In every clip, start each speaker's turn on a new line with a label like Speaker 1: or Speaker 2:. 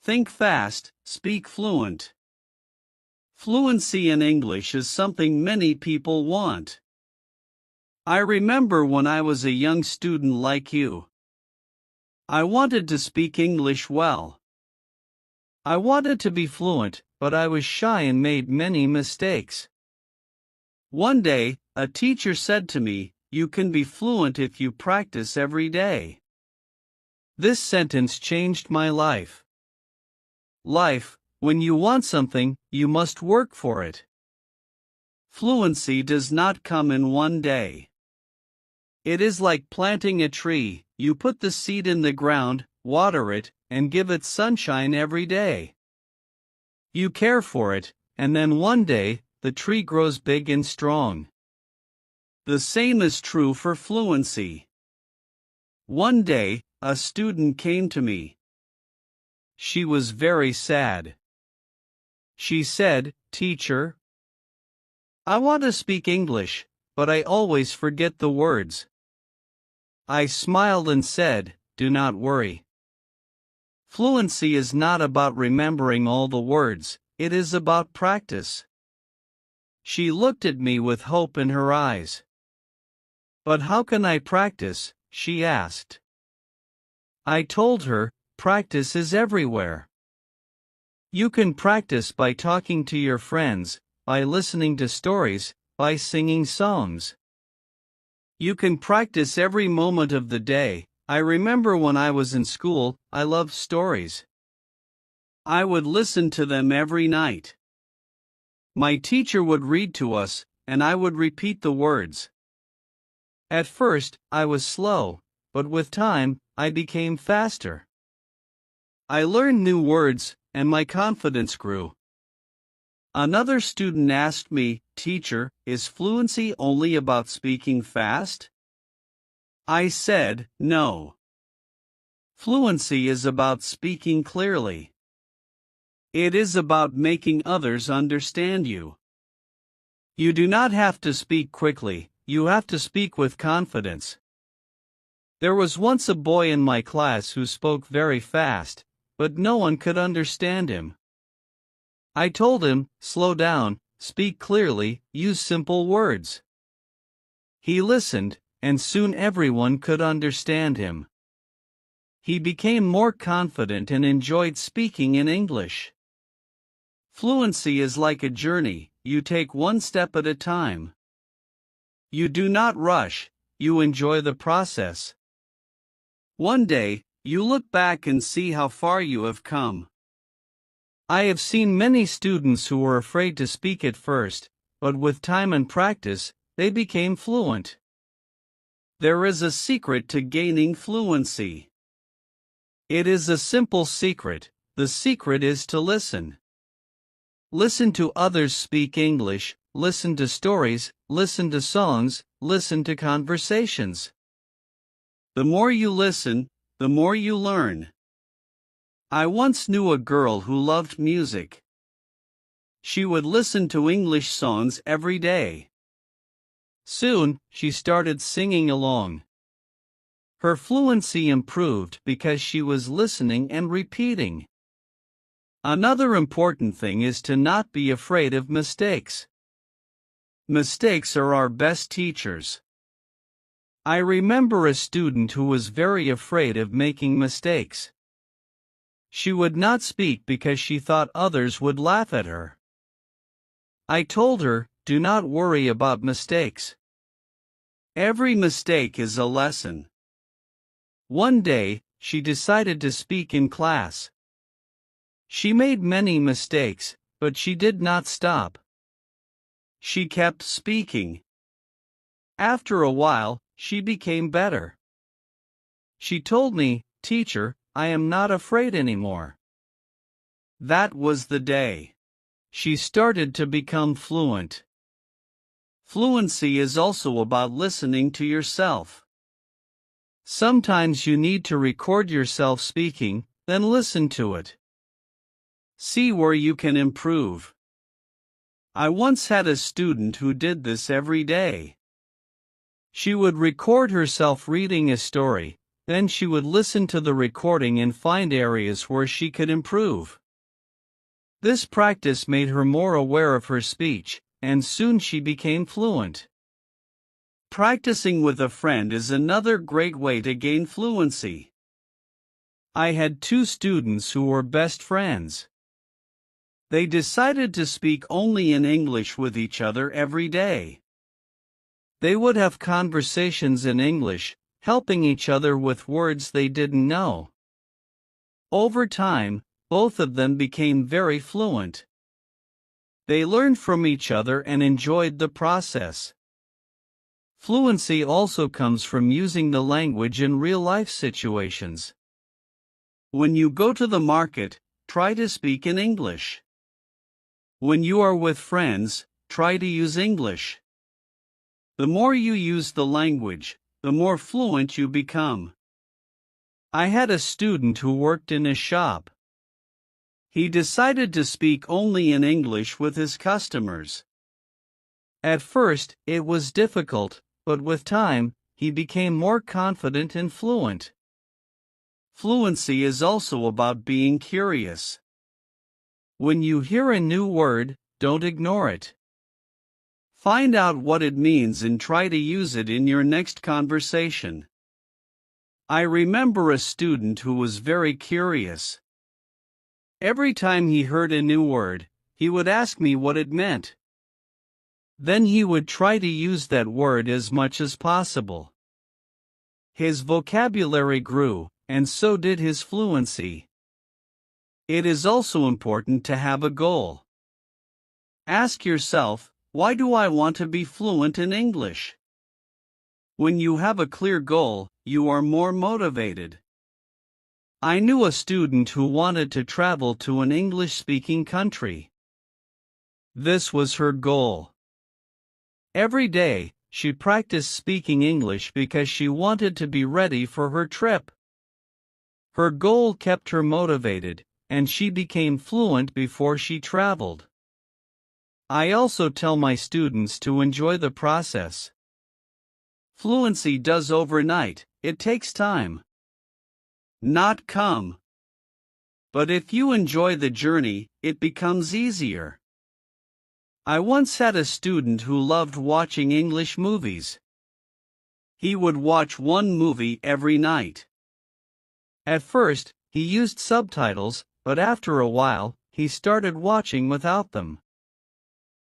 Speaker 1: Think fast, speak fluent. Fluency in English is something many people want. I remember when I was a young student like you. I wanted to speak English well. I wanted to be fluent, but I was shy and made many mistakes. One day, a teacher said to me, "You can be fluent if you practice every day." This sentence changed my life. When you want something, you must work for it. Fluency does not come in one day. It is like planting a tree. You put the seed in the ground, water it, and give it sunshine every day. You care for it, and then one day, the tree grows big and strong. The same is true for fluency. One day, a student came to me. She was very sad. She said, "Teacher, I want to speak English, but I always forget the words." I smiled and said, "Do not worry. Fluency is not about remembering all the words, it is about practice." She looked at me with hope in her eyes. "But how can I practice?" she asked. I told her, practice is everywhere. You can practice by talking to your friends, by listening to stories, by singing songs. You can practice every moment of the day. I remember when I was in school, I loved stories. I would listen to them every night. My teacher would read to us, and I would repeat the words. At first, I was slow, but with time, I became faster. I learned new words, and my confidence grew. Another student asked me, "Teacher, is fluency only about speaking fast?" I said, "No. Fluency is about speaking clearly. It is about making others understand you. You do not have to speak quickly, you have to speak with confidence." There was once a boy in my class who spoke very fast, but no one could understand him. I told him, "Slow down, speak clearly, use simple words." He listened, and soon everyone could understand him. He became more confident and enjoyed speaking in English. Fluency is like a journey, you take one step at a time. You do not rush, you enjoy the process. One day, you look back and see how far you have come. I have seen many students who were afraid to speak at first, but with time and practice, they became fluent. There is a secret to gaining fluency. It is a simple secret. The secret is to listen. Listen to others speak English, listen to stories, listen to songs, listen to conversations. The more you listen, the more you learn. I once knew a girl who loved music. She would listen to English songs every day. Soon, she started singing along. Her fluency improved because she was listening and repeating. Another important thing is to not be afraid of mistakes. Mistakes are our best teachers. I remember a student who was very afraid of making mistakes. She would not speak because she thought others would laugh at her. I told her, "Do not worry about mistakes. Every mistake is a lesson." One day, she decided to speak in class. She made many mistakes, but she did not stop. She kept speaking. After a while, she became better. She told me, "Teacher, I am not afraid anymore." That was the day. She started to become fluent. Fluency is also about listening to yourself. Sometimes you need to record yourself speaking, then listen to it. See where you can improve. I once had a student who did this every day. She would record herself reading a story, Then she would listen to the recording and find areas where she could improve. This practice made her more aware of her speech, and soon she became fluent. Practicing with a friend is another great way to gain fluency. I had two students who were best friends. They decided to speak only in English with each other every day. They would have conversations in English, helping each other with words they didn't know. Over time, both of them became very fluent. They learned from each other and enjoyed the process. Fluency also comes from using the language in real-life situations. When you go to the market, try to speak in English. When you are with friends, try to use English. The more you use the language, the more fluent you become. I had a student who worked in a shop. He decided to speak only in English with his customers. At first, it was difficult, but with time, he became more confident and fluent. Fluency is also about being curious. When you hear a new word, don't ignore it. Find out what it means and try to use it in your next conversation. I remember a student who was very curious. Every time he heard a new word, he would ask me what it meant. Then he would try to use that word as much as possible. His vocabulary grew, and so did his fluency. It is also important to have a goal. Ask yourself, why do I want to be fluent in English? When you have a clear goal, you are more motivated. I knew a student who wanted to travel to an English-speaking country. This was her goal. Every day, she practiced speaking English because she wanted to be ready for her trip. Her goal kept her motivated, and she became fluent before she traveled. I also tell my students to enjoy the process. Fluency does overnight, it takes time. Not come. But if you enjoy the journey, it becomes easier. I once had a student who loved watching English movies. He would watch one movie every night. At first, he used subtitles, but after a while, he started watching without them.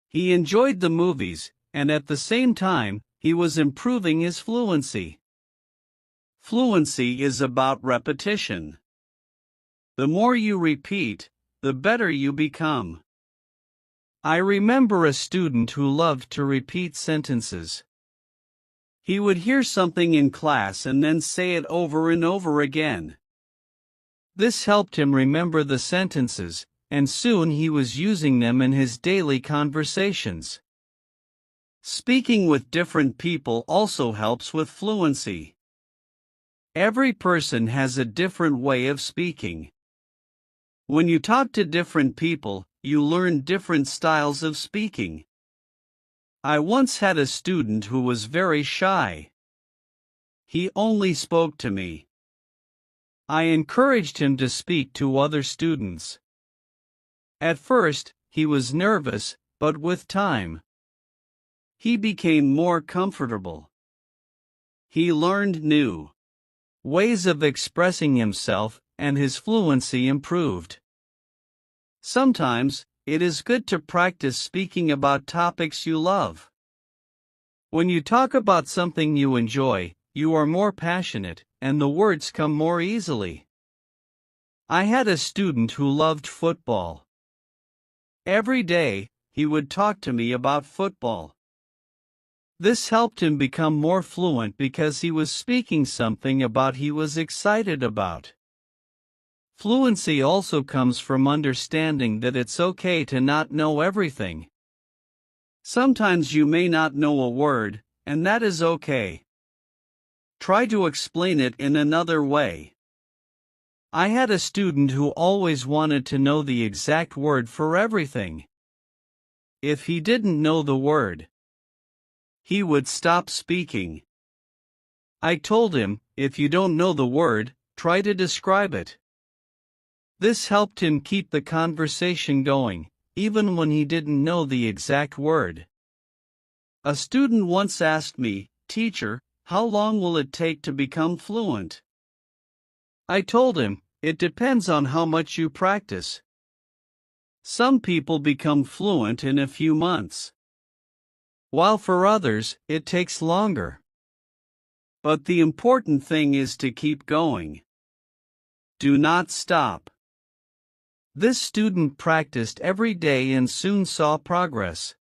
Speaker 1: He enjoyed the movies, and at the same time, he was improving his fluency. Fluency is about repetition. The more you repeat, the better you become. I remember a student who loved to repeat sentences. He would hear something in class and then say it over and over again. This helped him remember the sentences, and soon he was using them in his daily conversations. Speaking with different people also helps with fluency. Every person has a different way of speaking. When you talk to different people, you learn different styles of speaking. I once had a student who was very shy. He only spoke to me. I encouraged him to speak to other students. At first, he was nervous, but with time, he became more comfortable. He learned new ways of expressing himself, and his fluency improved. Sometimes, it is good to practice speaking about topics you love. When you talk about something you enjoy, you are more passionate, and the words come more easily. I had a student who loved football. Every day, he would talk to me about football. This helped him become more fluent because he was speaking something about he was excited about. Fluency also comes from understanding that it's okay to not know everything. Sometimes you may not know a word, and that is okay. Try to explain it in another way. I had a student who always wanted to know the exact word for everything. If he didn't know the word, he would stop speaking. I told him, if you don't know the word, try to describe it. This helped him keep the conversation going, even when he didn't know the exact word. A student once asked me, "Teacher, how long will it take to become fluent?" I told him, it depends on how much you practice. Some people become fluent in a few months, while for others, it takes longer. But the important thing is to keep going. Do not stop. This student practiced every day and soon saw progress.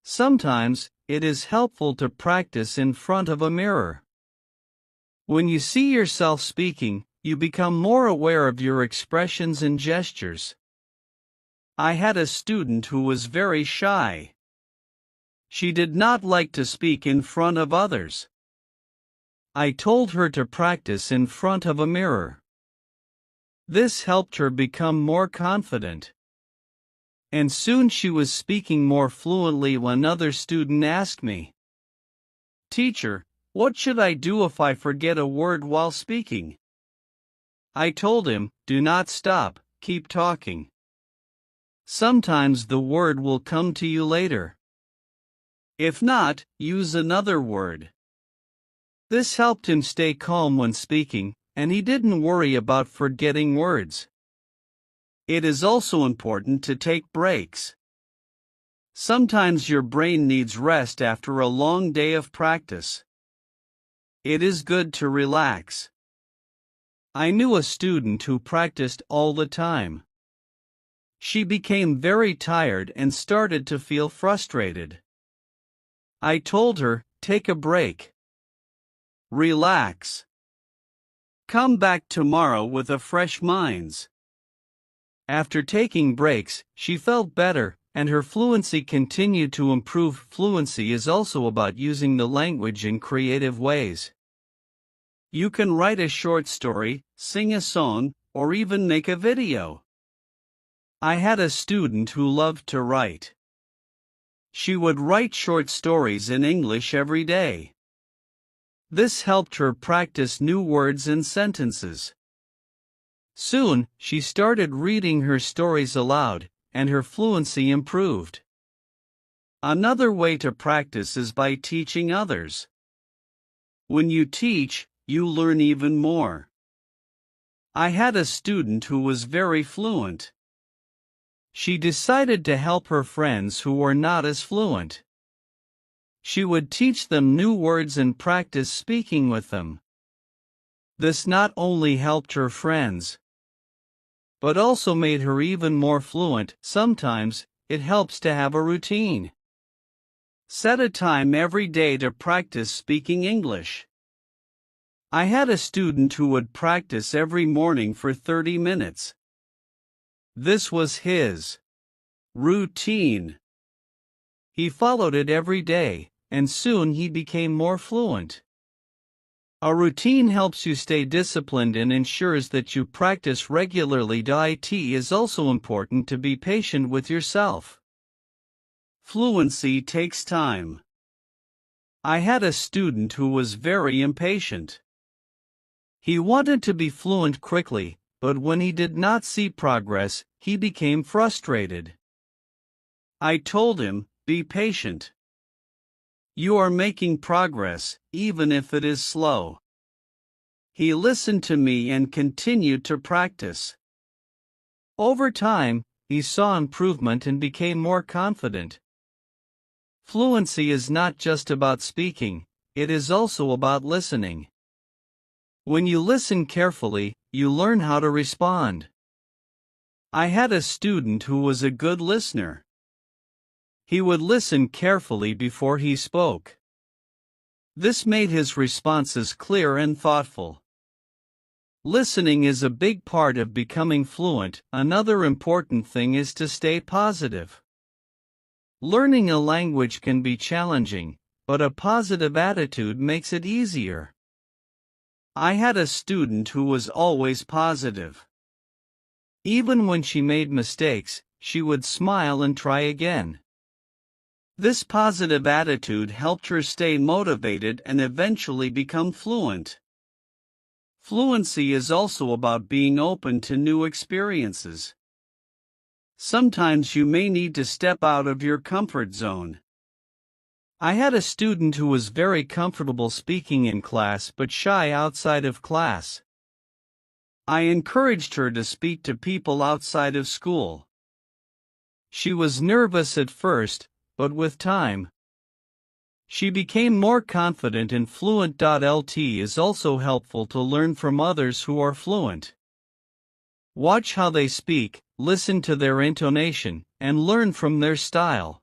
Speaker 1: Sometimes, it is helpful to practice in front of a mirror. When you see yourself speaking, you become more aware of your expressions and gestures. I had a student who was very shy. She did not like to speak in front of others. I told her to practice in front of a mirror. This helped her become more confident. And soon she was speaking more fluently when another student asked me, "Teacher, what should I do if I forget a word while speaking?" I told him, do not stop, keep talking. Sometimes the word will come to you later. If not, use another word. This helped him stay calm when speaking, and he didn't worry about forgetting words. It is also important to take breaks. Sometimes your brain needs rest after a long day of practice. It is good to relax. I knew a student who practiced all the time. She became very tired and started to feel frustrated. I told her, take a break. Relax. Come back tomorrow with a fresh mind. After taking breaks, she felt better, and her fluency continued to improve. Fluency is also about using the language in creative ways. You can write a short story, sing a song, or even make a video. I had a student who loved to write. She would write short stories in English every day. This helped her practice new words and sentences. Soon, she started reading her stories aloud, and her fluency improved. Another way to practice is by teaching others. When you teach, you learn even more. I had a student who was very fluent. She decided to help her friends who were not as fluent. She would teach them new words and practice speaking with them. This not only helped her friends, but also made her even more fluent. Sometimes, it helps to have a routine. Set a time every day to practice speaking English. I had a student who would practice every morning for 30 minutes. This was his routine. He followed it every day, and soon he became more fluent. A routine helps you stay disciplined and ensures that you practice regularly. It is also important to be patient with yourself. Fluency takes time. I had a student who was very impatient. He wanted to be fluent quickly, but when he did not see progress, he became frustrated. I told him, be patient. You are making progress, even if it is slow. He listened to me and continued to practice. Over time, he saw improvement and became more confident. Fluency is not just about speaking, it is also about listening. When you listen carefully, you learn how to respond. I had a student who was a good listener. He would listen carefully before he spoke. This made his responses clear and thoughtful. Listening is a big part of becoming fluent. Another important thing is to stay positive. Learning a language can be challenging, but a positive attitude makes it easier. I had a student who was always positive. Even when she made mistakes, she would smile and try again. This positive attitude helped her stay motivated and eventually become fluent. Fluency is also about being open to new experiences. Sometimes you may need to step out of your comfort zone. I had a student who was very comfortable speaking in class but shy outside of class. I encouraged her to speak to people outside of school. She was nervous at first, but with time, she became more confident, and Fluent.lt is also helpful to learn from others who are fluent. Watch how they speak, listen to their intonation, and learn from their style.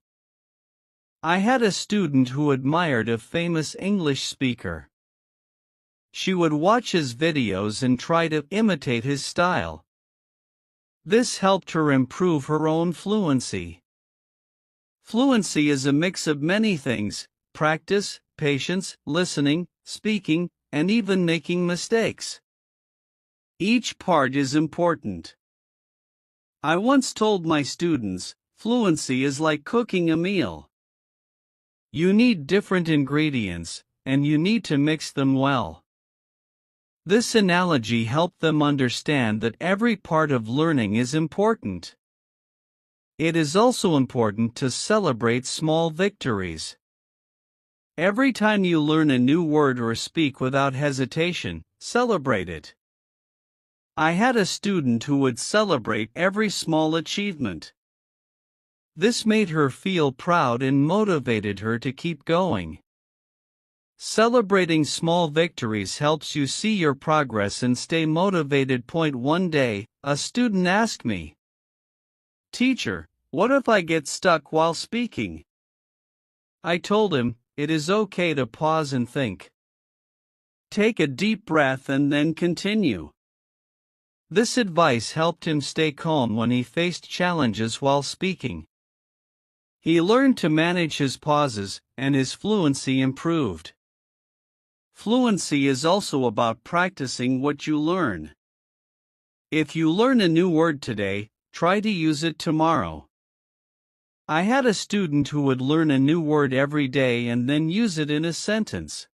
Speaker 1: I had a student who admired a famous English speaker. She would watch his videos and try to imitate his style. This helped her improve her own fluency. Fluency is a mix of many things: practice, patience, listening, speaking, and even making mistakes. Each part is important. I once told my students, fluency is like cooking a meal. You need different ingredients, and you need to mix them well. This analogy helped them understand that every part of learning is important. It is also important to celebrate small victories. Every time you learn a new word or speak without hesitation, celebrate it. I had a student who would celebrate every small achievement. This made her feel proud and motivated her to keep going. Celebrating small victories helps you see your progress and stay motivated. One day, a student asked me, "Teacher, what if I get stuck while speaking?" I told him, it is okay to pause and think. Take a deep breath and then continue. This advice helped him stay calm when he faced challenges while speaking. He learned to manage his pauses, and his fluency improved. Fluency is also about practicing what you learn. If you learn a new word today, try to use it tomorrow. I had a student who would learn a new word every day and then use it in a sentence.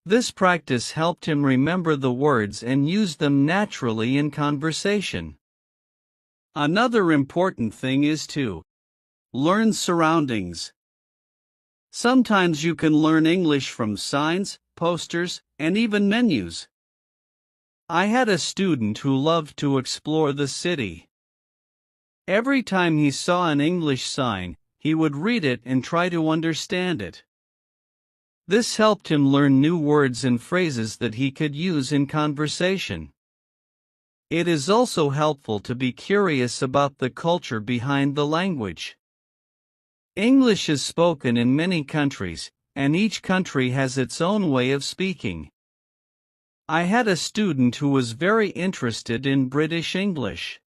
Speaker 1: This practice helped him remember the words and use them naturally in conversation. Another important thing is to learn surroundings. Sometimes you can learn English from signs, posters, and even menus. I had a student who loved to explore the city. Every time he saw an English sign, he would read it and try to understand it. This helped him learn new words and phrases that he could use in conversation. It is also helpful to be curious about the culture behind the language. English is spoken in many countries, and each country has its own way of speaking. I had a student who was very interested in British English.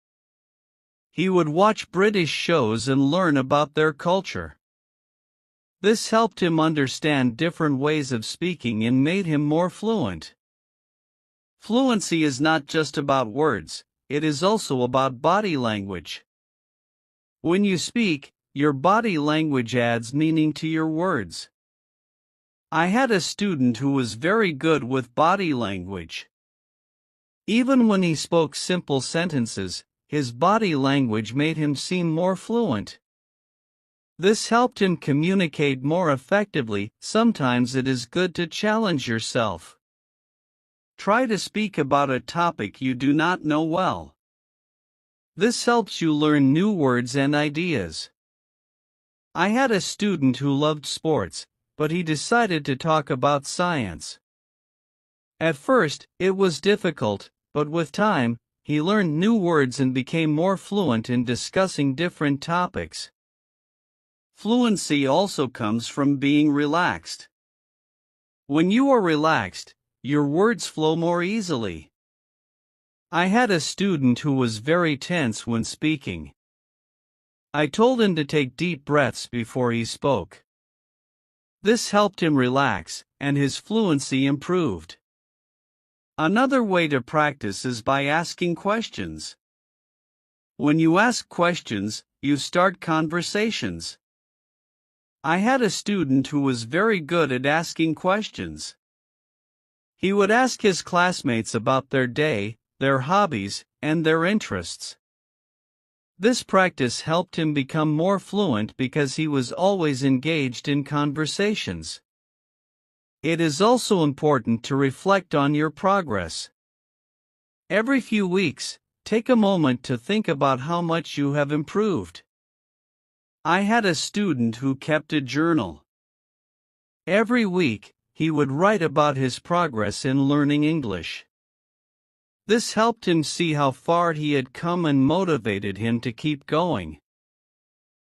Speaker 1: He would watch British shows and learn about their culture. This helped him understand different ways of speaking and made him more fluent. Fluency is not just about words, it is also about body language. When you speak, your body language adds meaning to your words. I had a student who was very good with body language. Even when he spoke simple sentences, his body language made him seem more fluent. This helped him communicate more effectively. Sometimes it is good to challenge yourself. Try to speak about a topic you do not know well. This helps you learn new words and ideas. I had a student who loved sports, but he decided to talk about science. At first, it was difficult, but with time, he learned new words and became more fluent in discussing different topics. Fluency also comes from being relaxed. When you are relaxed, your words flow more easily. I had a student who was very tense when speaking. I told him to take deep breaths before he spoke. This helped him relax, and his fluency improved. Another way to practice is by asking questions. When you ask questions, you start conversations. I had a student who was very good at asking questions. He would ask his classmates about their day, their hobbies, and their interests. This practice helped him become more fluent because he was always engaged in conversations. It is also important to reflect on your progress. Every few weeks, take a moment to think about how much you have improved. I had a student who kept a journal. Every week, he would write about his progress in learning English. This helped him see how far he had come and motivated him to keep going.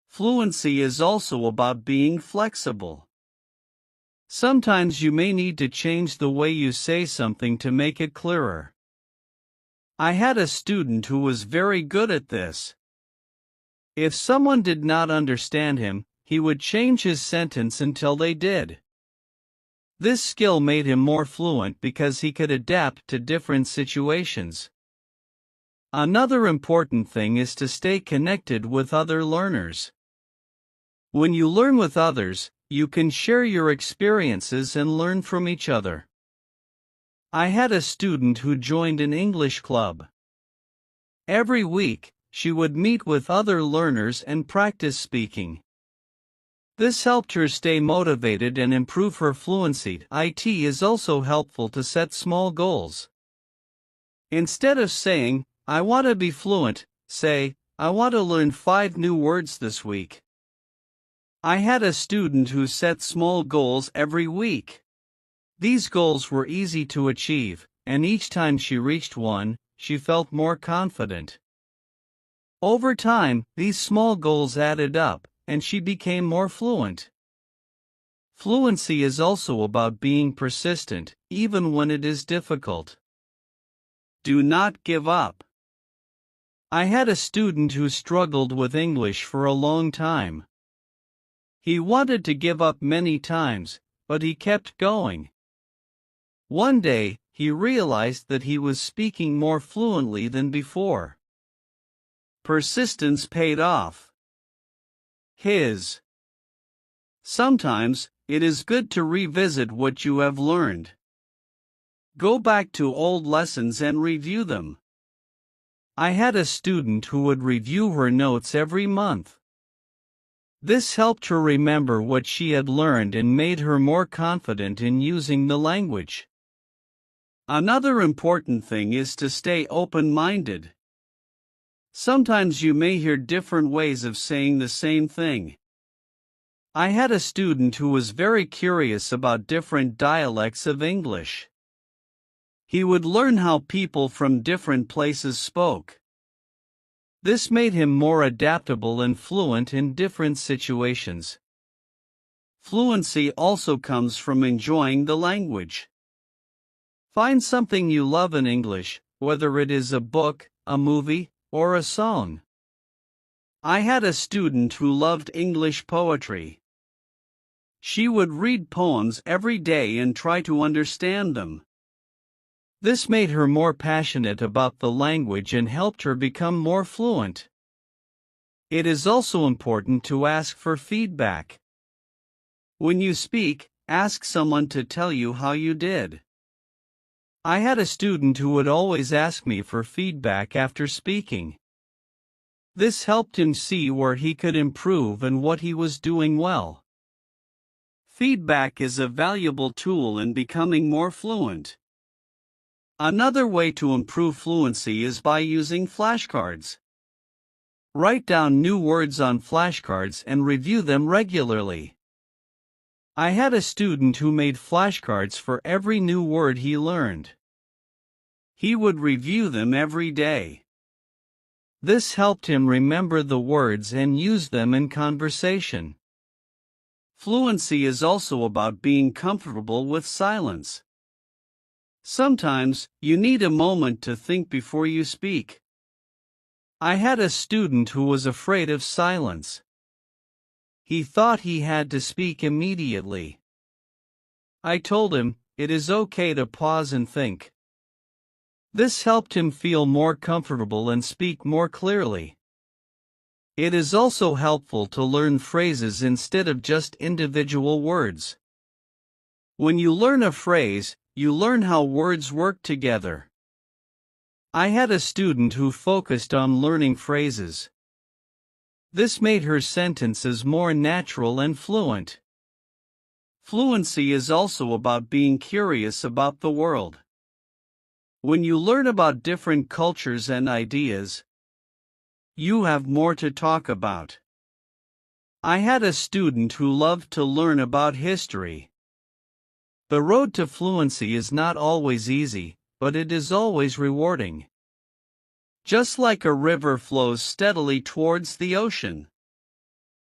Speaker 1: Fluency is also about being flexible. Sometimes you may need to change the way you say something to make it clearer. I had a student who was very good at this. If someone did not understand him, he would change his sentence until they did. This skill made him more fluent because he could adapt to different situations. Another important thing is to stay connected with other learners. When you learn with others, you can share your experiences and learn from each other. I had a student who joined an English club. Every week, she would meet with other learners and practice speaking. This helped her stay motivated and improve her fluency. It is also helpful to set small goals. Instead of saying, "I want to be fluent," say, "I want to learn 5 new words this week." I had a student who set small goals every week. These goals were easy to achieve, and each time she reached one, she felt more confident. Over time, these small goals added up, and she became more fluent. Fluency is also about being persistent, even when it is difficult. Do not give up. I had a student who struggled with English for a long time. He wanted to give up many times, but he kept going. One day, he realized that he was speaking more fluently than before. Persistence paid off. Sometimes, it is good to revisit what you have learned. Go back to old lessons and review them. I had a student who would review her notes every month. This helped her remember what she had learned and made her more confident in using the language. Another important thing is to stay open-minded. Sometimes you may hear different ways of saying the same thing. I had a student who was very curious about different dialects of English. He would learn how people from different places spoke. This made him more adaptable and fluent in different situations. Fluency also comes from enjoying the language. Find something you love in English, whether it is a book, a movie, or a song. I had a student who loved English poetry. She would read poems every day and try to understand them. This made her more passionate about the language and helped her become more fluent. It is also important to ask for feedback. When you speak, ask someone to tell you how you did. I had a student who would always ask me for feedback after speaking. This helped him see where he could improve and what he was doing well. Feedback is a valuable tool in becoming more fluent. Another way to improve fluency is by using flashcards. Write down new words on flashcards and review them regularly. I had a student who made flashcards for every new word he learned. He would review them every day. This helped him remember the words and use them in conversation. Fluency is also about being comfortable with silence. Sometimes, you need a moment to think before you speak. I had a student who was afraid of silence. He thought he had to speak immediately. I told him, it is okay to pause and think. This helped him feel more comfortable and speak more clearly. It is also helpful to learn phrases instead of just individual words. When you learn a phrase, you learn how words work together. I had a student who focused on learning phrases. This made her sentences more natural and fluent. Fluency is also about being curious about the world. When you learn about different cultures and ideas, you have more to talk about. I had a student who loved to learn about history. The road to fluency is not always easy, but it is always rewarding. Just like a river flows steadily towards the ocean.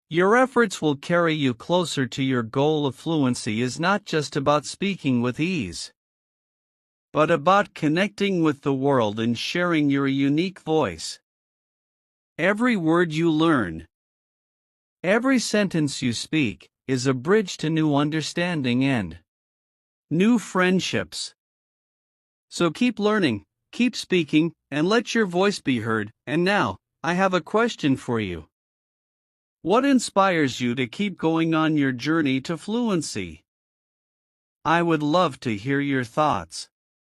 Speaker 1: Your efforts will carry you closer to your goal. Of fluency is not just about speaking with ease, but about connecting with the world and sharing your unique voice. Every word you learn, every sentence you speak, is a bridge to new understanding and new friendships. So keep learning, keep speaking, and let your voice be heard. And now, I have a question for you. What inspires you to keep going on your journey to fluency? I would love to hear your thoughts.